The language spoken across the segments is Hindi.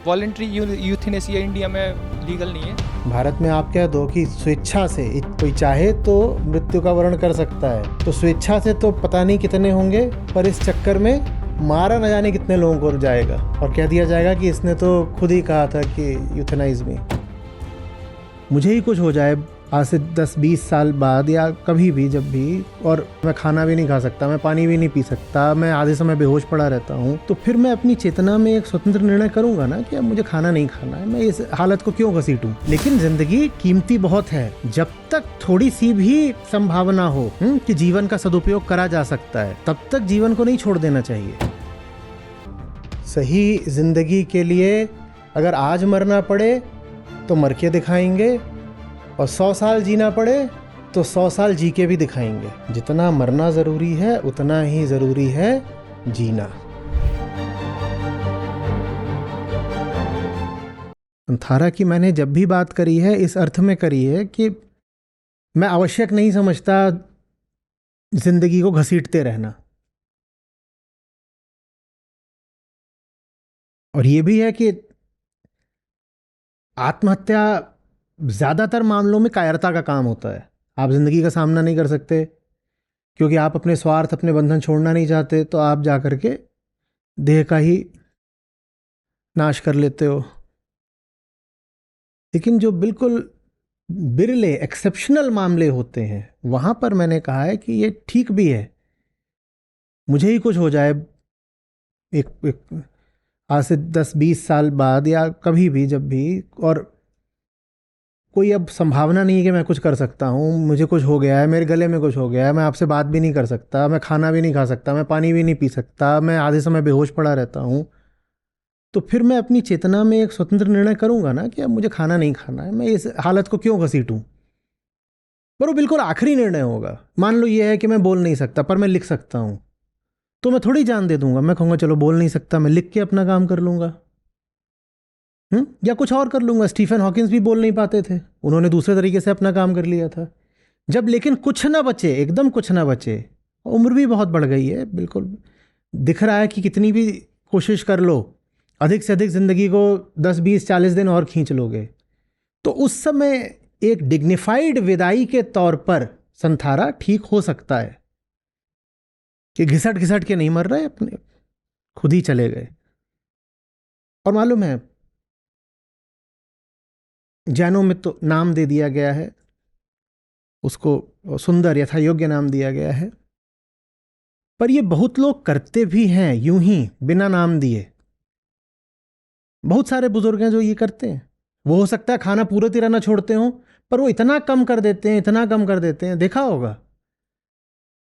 वॉलेंट्री यूथनेसिया इंडिया में लीगल नहीं है। भारत में आप कह दो कि स्वेच्छा से कोई चाहे तो मृत्यु का वर्ण कर सकता है, तो स्वेच्छा से तो पता नहीं कितने होंगे, पर इस चक्कर में मारा न जाने कितने लोगों को जाएगा और कह दिया जाएगा कि इसने तो खुद ही कहा था कि यूथनाइज मी। मुझे ही कुछ हो जाए आज से 10-20 साल बाद या कभी भी जब भी, और मैं खाना भी नहीं खा सकता, मैं पानी भी नहीं पी सकता, मैं आधे समय बेहोश पड़ा रहता हूँ, तो फिर मैं अपनी चेतना में एक स्वतंत्र निर्णय करूंगा ना कि अब मुझे खाना नहीं खाना है, मैं इस हालत को क्यों घसीटूं। लेकिन जिंदगी कीमती बहुत है, जब तक थोड़ी सी भी संभावना हो कि जीवन का सदुपयोग करा जा सकता है, तब तक जीवन को नहीं छोड़ देना चाहिए। सही जिंदगी के लिए अगर आज मरना पड़े तो मर के दिखाएंगे, और 100 साल जीना पड़े तो 100 साल जी के भी दिखाएंगे। जितना मरना ज़रूरी है उतना ही ज़रूरी है जीना। संथारा की मैंने जब भी बात करी है इस अर्थ में करी है कि मैं आवश्यक नहीं समझता जिंदगी को घसीटते रहना। और ये भी है कि आत्महत्या ज़्यादातर मामलों में कायरता का काम होता है। आप जिंदगी का सामना नहीं कर सकते क्योंकि आप अपने स्वार्थ, अपने बंधन छोड़ना नहीं चाहते, तो आप जा कर के देह का ही नाश कर लेते हो। लेकिन जो बिल्कुल बिरले एक्सेप्शनल मामले होते हैं, वहां पर मैंने कहा है कि ये ठीक भी है। मुझे ही कुछ हो जाए एक आज से 10-20 साल बाद या कभी भी जब भी, और कोई अब संभावना नहीं है कि मैं कुछ कर सकता हूँ, मुझे कुछ हो गया है, मेरे गले में कुछ हो गया है, मैं आपसे बात भी नहीं कर सकता, मैं खाना भी नहीं खा सकता, मैं पानी भी नहीं पी सकता, मैं आधे समय बेहोश पड़ा रहता हूँ, तो फिर मैं अपनी चेतना में एक स्वतंत्र निर्णय करूंगा ना कि अब मुझे खाना नहीं खाना है, मैं इस हालत को क्यों घसीटूं। पर वो बिल्कुल आखिरी निर्णय होगा। मान लो ये है कि मैं बोल नहीं सकता पर मैं लिख सकता हूं, तो मैं थोड़ी जान दे दूंगा, मैं कहूंगा चलो बोल नहीं सकता, मैं लिख के अपना काम कर लूंगा। या कुछ और कर लूंगा। स्टीफन हॉकिंस भी बोल नहीं पाते थे, उन्होंने दूसरे तरीके से अपना काम कर लिया था। जब लेकिन कुछ ना बचे, एकदम कुछ ना बचे, उम्र भी बहुत बढ़ गई है, बिल्कुल दिख रहा है कि कितनी भी कोशिश कर लो अधिक से अधिक जिंदगी को 10-20-40 दिन और खींच लोगे, तो उस समय एक डिग्निफाइड विदाई के तौर पर संथारा ठीक हो सकता है कि घिसट घिसट के नहीं मर रहे, अपने खुद ही चले गए। और मालूम है जैनों में तो नाम दे दिया गया है उसको, सुंदर यथा योग्य नाम दिया गया है, पर ये बहुत लोग करते भी हैं यूं ही बिना नाम दिए। बहुत सारे बुजुर्ग हैं जो ये करते हैं। वो हो सकता है खाना पूरे तरह ना छोड़ते हो, पर वो इतना कम कर देते हैं, इतना कम कर देते हैं, देखा होगा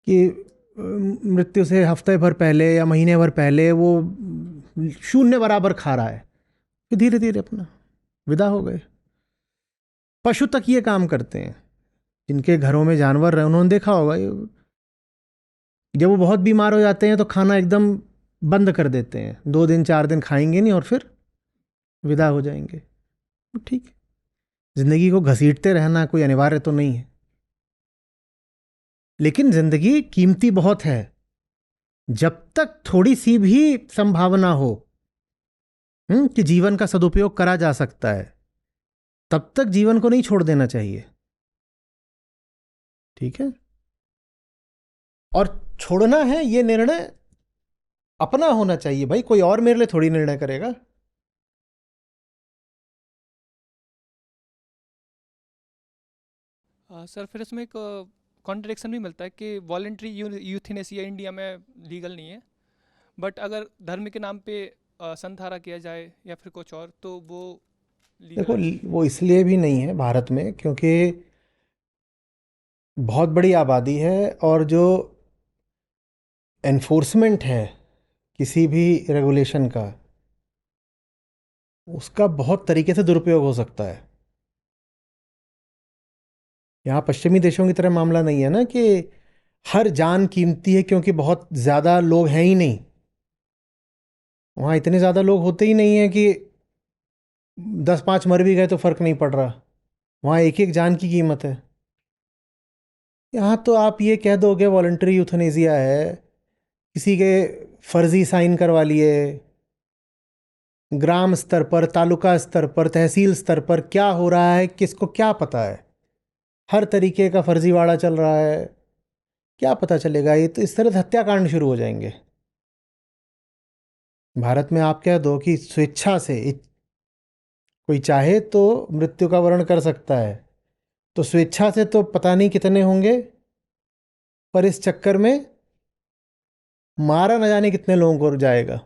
कि मृत्यु से हफ्ते भर पहले या महीने भर पहले वो शून्य बराबर खा रहा है, फिर धीरे धीरे अपना विदा हो गए। पशु तक ये काम करते हैं, जिनके घरों में जानवर रहे उन्होंने देखा होगा, जब वो बहुत बीमार हो जाते हैं तो खाना एकदम बंद कर देते हैं, 2 दिन 4 दिन खाएंगे नहीं और फिर विदा हो जाएंगे। तो ठीक है, जिंदगी को घसीटते रहना कोई अनिवार्य तो नहीं है, लेकिन जिंदगी कीमती बहुत है। जब तक थोड़ी सी भी संभावना हो कि जीवन का सदुपयोग करा जा सकता है, तब तक जीवन को नहीं छोड़ देना चाहिए। ठीक है, और छोड़ना है ये निर्णय अपना होना चाहिए भाई, कोई और मेरे लिए थोड़ी निर्णय करेगा। सर फिर इसमें एक कॉन्ट्रडिक्शन भी मिलता है कि वॉलेंट्री यूथनेसिया इंडिया में लीगल नहीं है, बट अगर धर्म के नाम पे संथारा किया जाए या फिर कुछ और तो वो लीगल देखो, है। वो इसलिए भी नहीं है भारत में क्योंकि बहुत बड़ी आबादी है, और जो एनफोर्समेंट है किसी भी रेगुलेशन का, उसका बहुत तरीके से दुरुपयोग हो सकता है। यहाँ पश्चिमी देशों की तरह मामला नहीं है ना कि हर जान कीमती है क्योंकि बहुत ज़्यादा लोग हैं ही नहीं। वहाँ इतने ज़्यादा लोग होते ही नहीं है कि 10-5 मर भी गए तो फर्क नहीं पड़ रहा। वहाँ एक एक जान की कीमत है। यहाँ तो आप ये कह दोगे वॉलंटरी यूथनेसिया है, किसी के फर्जी साइन करवा लिए, ग्राम स्तर पर, तालुका स्तर पर, तहसील स्तर पर क्या हो रहा है किसको क्या पता है। हर तरीके का फर्जीवाड़ा चल रहा है, क्या पता चलेगा। ये तो इस तरह से हत्याकांड शुरू हो जाएंगे। भारत में आप कह दो कि स्वेच्छा से कोई चाहे तो मृत्यु का वर्ण कर सकता है, तो स्वेच्छा से तो पता नहीं कितने होंगे, पर इस चक्कर में मारा न जाने कितने लोगों को जाएगा,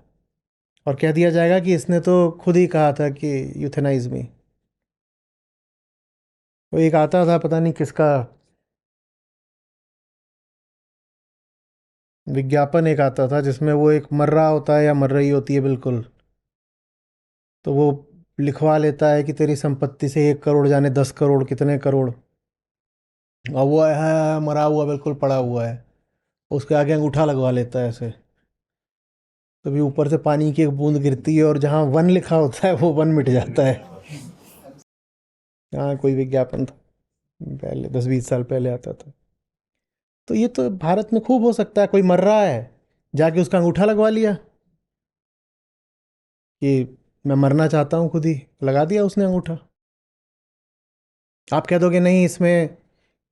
और कह दिया जाएगा कि इसने तो खुद ही कहा था कि यूथेनाइज मी। वो एक आता था, पता नहीं किसका विज्ञापन एक आता था, जिसमें वो एक मर रहा होता है या मर रही होती है बिल्कुल, तो वो लिखवा लेता है कि तेरी संपत्ति से 1 करोड़ जाने 10 करोड़ कितने करोड़, और वो है मरा हुआ बिल्कुल पड़ा हुआ है, उसके आगे अंगूठा लगवा लेता है ऐसे। तभी ऊपर से पानी की एक बूंद गिरती है और जहाँ वन लिखा होता है वो वन मिट जाता है। हाँ, कोई विज्ञापन था पहले, 10-20 साल पहले आता था। तो ये तो भारत में खूब हो सकता है, कोई मर रहा है, जाके उसका अंगूठा लगवा लिया कि मैं मरना चाहता हूँ, खुद ही लगा दिया उसने अंगूठा। आप कह दोगे नहीं, इसमें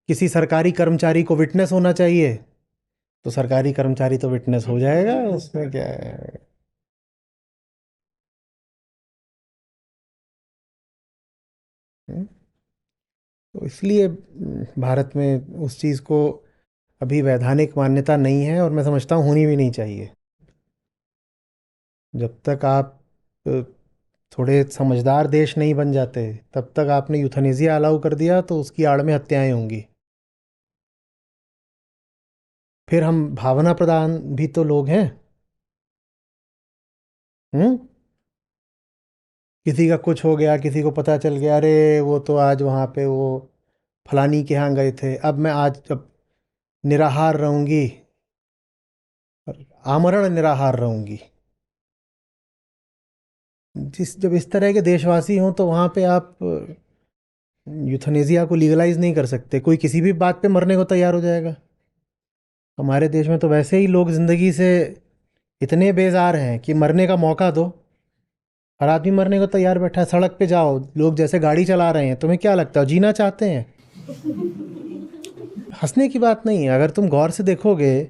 किसी सरकारी कर्मचारी को विटनेस होना चाहिए, तो सरकारी कर्मचारी तो विटनेस हो जाएगा, उसमें क्या है। हम्म? तो इसलिए भारत में उस चीज़ को अभी वैधानिक मान्यता नहीं है, और मैं समझता हूँ होनी भी नहीं चाहिए। जब तक आप थोड़े समझदार देश नहीं बन जाते, तब तक आपने यूथनेसिया अलाउ कर दिया तो उसकी आड़ में हत्याएं होंगी। फिर हम भावना प्रधान भी तो लोग हैं। हम्म। किसी का कुछ हो गया, किसी को पता चल गया, अरे वो तो आज वहाँ पे वो फलानी के यहाँ गए थे, अब मैं आज अब निराहार रहूंगी, आमरण निराहार रहूंगी। जब इस तरह के देशवासी हों तो वहाँ पे आप यूथनेसिया को लीगलाइज नहीं कर सकते। कोई किसी भी बात पे मरने को तैयार हो जाएगा। हमारे देश में तो वैसे ही लोग ज़िंदगी से इतने बेजार हैं कि मरने का मौका दो, हर आदमी मरने को तैयार बैठा है। सड़क पे जाओ, लोग जैसे गाड़ी चला रहे हैं, तुम्हें क्या लगता है जीना चाहते हैं? हंसने की बात नहीं है, अगर तुम गौर से देखोगे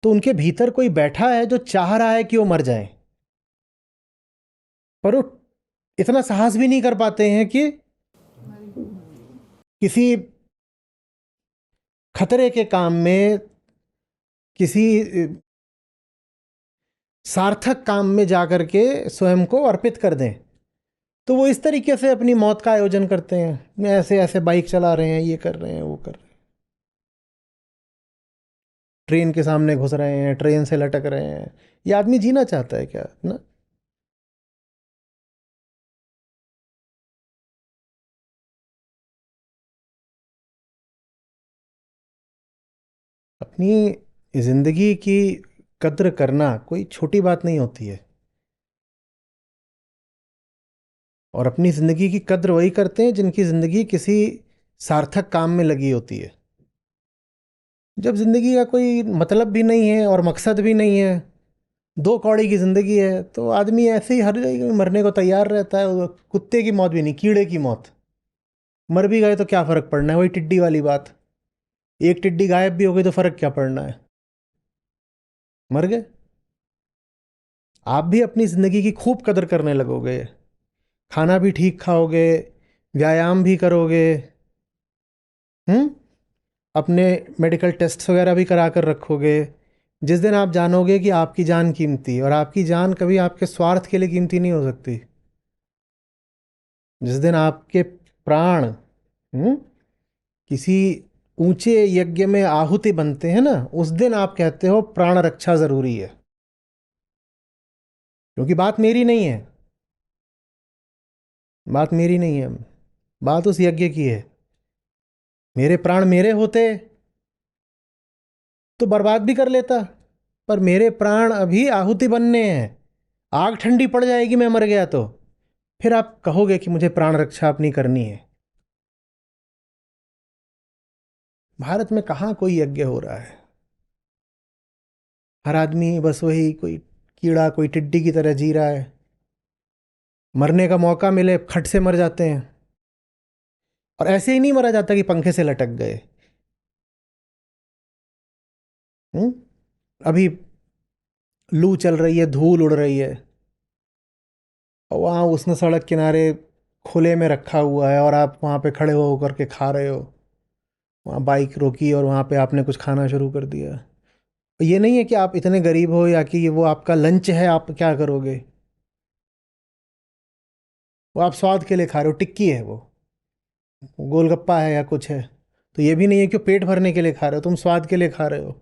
तो उनके भीतर कोई बैठा है जो चाह रहा है कि वो मर जाए, पर वो इतना साहस भी नहीं कर पाते हैं कि किसी खतरे के काम में, किसी सार्थक काम में जाकर के स्वयं को अर्पित कर दें। तो वो इस तरीके से अपनी मौत का आयोजन करते हैं, ऐसे ऐसे बाइक चला रहे हैं, ये कर रहे हैं, वो कर रहे हैं, ट्रेन के सामने घुस रहे हैं, ट्रेन से लटक रहे हैं। ये आदमी जीना चाहता है क्या ना? अपनी जिंदगी की कद्र करना कोई छोटी बात नहीं होती है, और अपनी ज़िंदगी की कद्र वही करते हैं जिनकी ज़िंदगी किसी सार्थक काम में लगी होती है। जब ज़िंदगी का कोई मतलब भी नहीं है और मकसद भी नहीं है, 2 कौड़ी की ज़िंदगी है, तो आदमी ऐसे ही हर जगह मरने को तैयार रहता है। वो कुत्ते की मौत भी नहीं, कीड़े की मौत। मर भी गए तो क्या फ़र्क पड़ना है, वही टिड्डी वाली बात। एक टिड्डी गायब भी हो गई तो फ़र्क क्या पड़ना है, मर गए। आप भी अपनी ज़िंदगी की खूब कदर करने लगोगे, खाना भी ठीक खाओगे, व्यायाम भी करोगे, हम्म, अपने मेडिकल टेस्ट वगैरह भी करा कर रखोगे। जिस दिन आप जानोगे कि आपकी जान कीमती, और आपकी जान कभी आपके स्वार्थ के लिए कीमती नहीं हो सकती, जिस दिन आपके प्राण किसी ऊंचे यज्ञ में आहुति बनते हैं ना, उस दिन आप कहते हो प्राण रक्षा जरूरी है। क्योंकि बात मेरी नहीं है, बात मेरी नहीं है, बात उस यज्ञ की है। मेरे प्राण मेरे होते तो बर्बाद भी कर लेता, पर मेरे प्राण अभी आहुति बनने हैं। आग ठंडी पड़ जाएगी मैं मर गया तो, फिर आप कहोगे कि मुझे प्राण रक्षा अपनी करनी है। भारत में कहाँ कोई यज्ञ हो रहा है। हर आदमी बस वही कोई कीड़ा, कोई टिड्डी की तरह जी रहा है। मरने का मौका मिले खट से मर जाते हैं। और ऐसे ही नहीं मरा जाता कि पंखे से लटक गए। हम्म? अभी लू चल रही है, धूल उड़ रही है, और वहाँ उसने सड़क किनारे खुले में रखा हुआ है और आप वहाँ पे खड़े हो होकर के खा रहे हो। वहाँ बाइक रोकी और वहाँ पे आपने कुछ खाना शुरू कर दिया। ये नहीं है कि आप इतने गरीब हो या कि ये वो आपका लंच है, आप क्या करोगे? वो आप स्वाद के लिए खा रहे हो, टिक्की है वो, गोलगप्पा है या कुछ है। तो ये भी नहीं है कि पेट भरने के लिए खा रहे हो, तुम स्वाद के लिए खा रहे हो।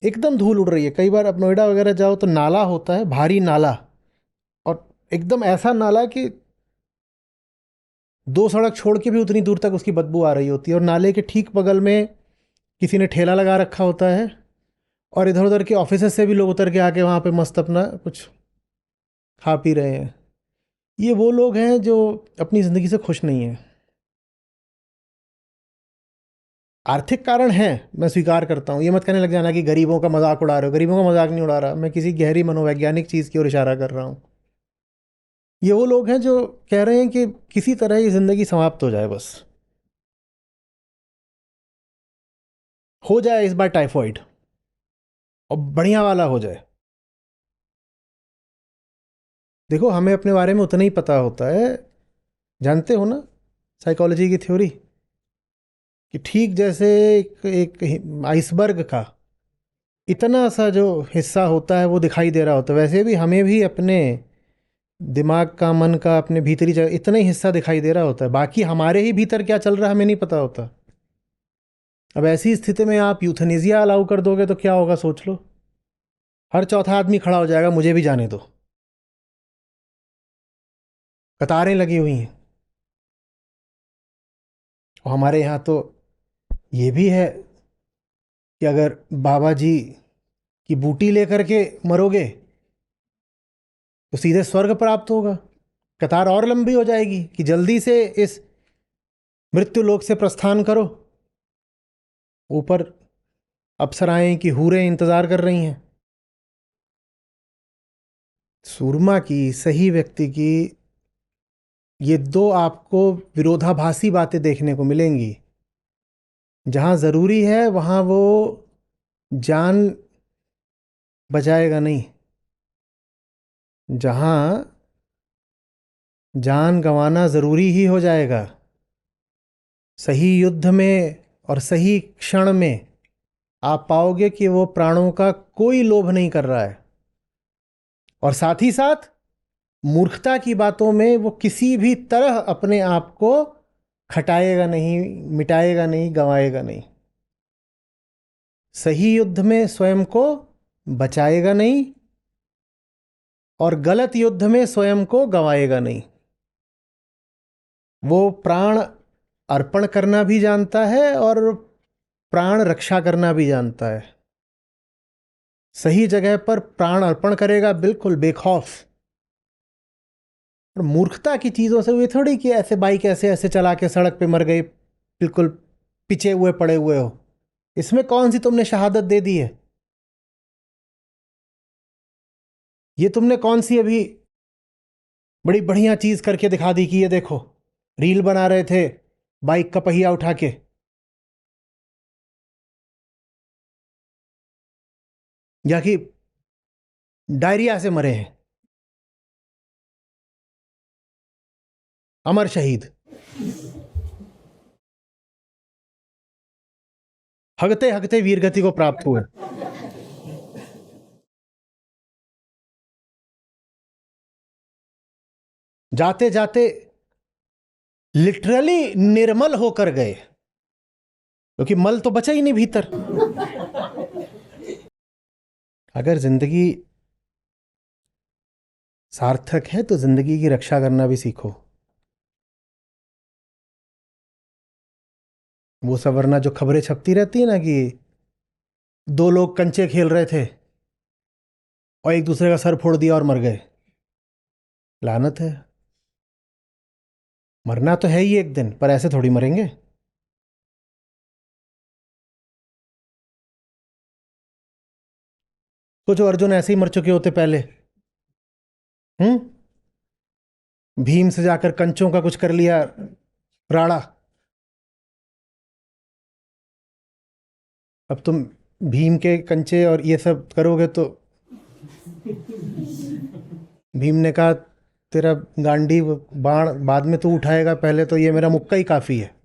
एकदम धूल उड़ रही है। कई बार आप नोएडा वगैरह जाओ तो नाला होता है, भारी नाला, और एकदम ऐसा नाला कि 2 सड़क छोड़ के भी उतनी दूर तक उसकी बदबू आ रही होती है। और नाले के ठीक बगल में किसी ने ठेला लगा रखा होता है, और इधर उधर के ऑफिस से भी लोग उतर के आके वहाँ पे मस्त अपना कुछ खा पी रहे हैं। ये वो लोग हैं जो अपनी ज़िंदगी से खुश नहीं हैं। आर्थिक कारण हैं, मैं स्वीकार करता हूँ। ये मत कहने लग जाना कि गरीबों का मजाक उड़ा रहे हो। गरीबों का मजाक नहीं उड़ा रहा मैं, किसी गहरी मनोवैज्ञानिक चीज़ की ओर इशारा कर रहा हूँ। ये वो लोग हैं जो कह रहे हैं कि किसी तरह ये ज़िंदगी समाप्त हो जाए, बस हो जाए इस बार टाइफॉइड, और बढ़िया वाला हो जाए। देखो, हमें अपने बारे में उतना ही पता होता है, जानते हो ना साइकोलॉजी की थ्योरी, कि ठीक जैसे एक आइसबर्ग का इतना सा जो हिस्सा होता है वो दिखाई दे रहा होता है, वैसे भी हमें भी अपने दिमाग का, मन का, अपने भीतरी जगह इतना ही हिस्सा दिखाई दे रहा होता है। बाकी हमारे ही भीतर क्या चल रहा है हमें नहीं पता होता। अब ऐसी स्थिति में आप यूथनेसिया अलाउ कर दोगे तो क्या होगा, सोच लो। हर चौथा आदमी खड़ा हो जाएगा, मुझे भी जाने दो। कतारें लगी हुई हैं। और हमारे यहाँ तो ये भी है कि अगर बाबा जी की बूटी लेकर के मरोगे तो सीधे स्वर्ग प्राप्त होगा। कतार और लंबी हो जाएगी कि जल्दी से इस मृत्यु लोक से प्रस्थान करो। ऊपर अप्सराएं की हूरें इंतजार कर रही हैं। सूरमा की, सही व्यक्ति की, ये दो आपको विरोधाभासी बातें देखने को मिलेंगी। जहां जरूरी है वहां वो जान बचाएगा नहीं, जहां जान गंवाना जरूरी ही हो जाएगा, सही युद्ध में और सही क्षण में आप पाओगे कि वो प्राणों का कोई लोभ नहीं कर रहा है। और साथ ही साथ मूर्खता की बातों में वो किसी भी तरह अपने आप को खटाएगा नहीं, मिटाएगा नहीं, गंवाएगा नहीं। सही युद्ध में स्वयं को बचाएगा नहीं, और गलत युद्ध में स्वयं को गंवाएगा नहीं। वो प्राण अर्पण करना भी जानता है और प्राण रक्षा करना भी जानता है। सही जगह पर प्राण अर्पण करेगा, बिल्कुल बेखौफ। और मूर्खता की चीजों से हुए थोड़ी कि ऐसे बाइक ऐसे ऐसे चला के सड़क पे मर गए, बिल्कुल पिछे हुए पड़े हुए हो। इसमें कौन सी तुमने शहादत दे दी है? ये तुमने कौन सी अभी बड़ी बढ़िया चीज करके दिखा दी कि ये देखो, रील बना रहे थे बाइक का पहिया उठा के, या कि डायरिया से मरे हैं, अमर शहीद, हगते हगते वीरगति को प्राप्त हुए। जाते जाते लिटरली निर्मल होकर गए, क्योंकि मल तो बचा ही नहीं भीतर। अगर जिंदगी सार्थक है तो जिंदगी की रक्षा करना भी सीखो। वो सब वरना जो खबरें छपती रहती है ना कि 2 लोग कंचे खेल रहे थे और एक दूसरे का सर फोड़ दिया और मर गए। लानत है। मरना तो है ही एक दिन, पर ऐसे थोड़ी मरेंगे। सोचो अर्जुन ऐसे ही मर चुके होते पहले। हम्म। भीम से जाकर कंचों का कुछ कर लिया राड़ा। अब तुम भीम के कंचे और ये सब करोगे तो भीम ने कहा तेरा गांडी बाण बाद में तू उठाएगा, पहले तो ये मेरा मुक्का ही काफ़ी है।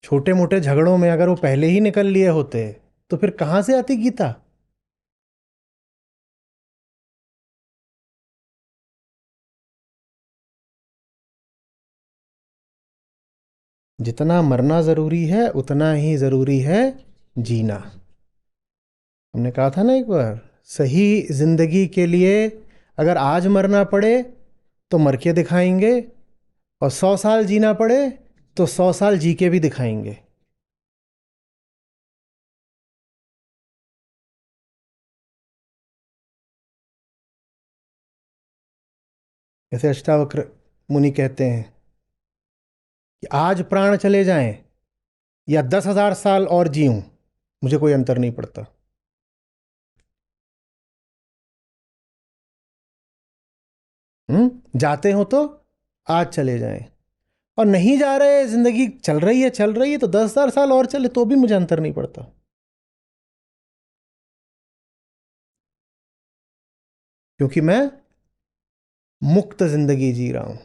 छोटे मोटे झगड़ों में अगर वो पहले ही निकल लिए होते तो फिर कहाँ से आती गीता? जितना मरना ज़रूरी है उतना ही ज़रूरी है जीना। हमने कहा था ना एक बार, सही ज़िंदगी के लिए अगर आज मरना पड़े तो मर के दिखाएंगे, और 100 साल जीना पड़े तो 100 साल जी के भी दिखाएंगे। जैसे अष्टावक्र मुनि कहते हैं कि आज प्राण चले जाएं या 10,000 साल और जीऊं, मुझे कोई अंतर नहीं पड़ता। जाते हो तो आज चले जाएं, और नहीं जा रहे, जिंदगी चल रही है तो 10,000 साल और चले तो भी मुझे अंतर नहीं पड़ता। क्योंकि मैं मुक्त जिंदगी जी रहा हूं।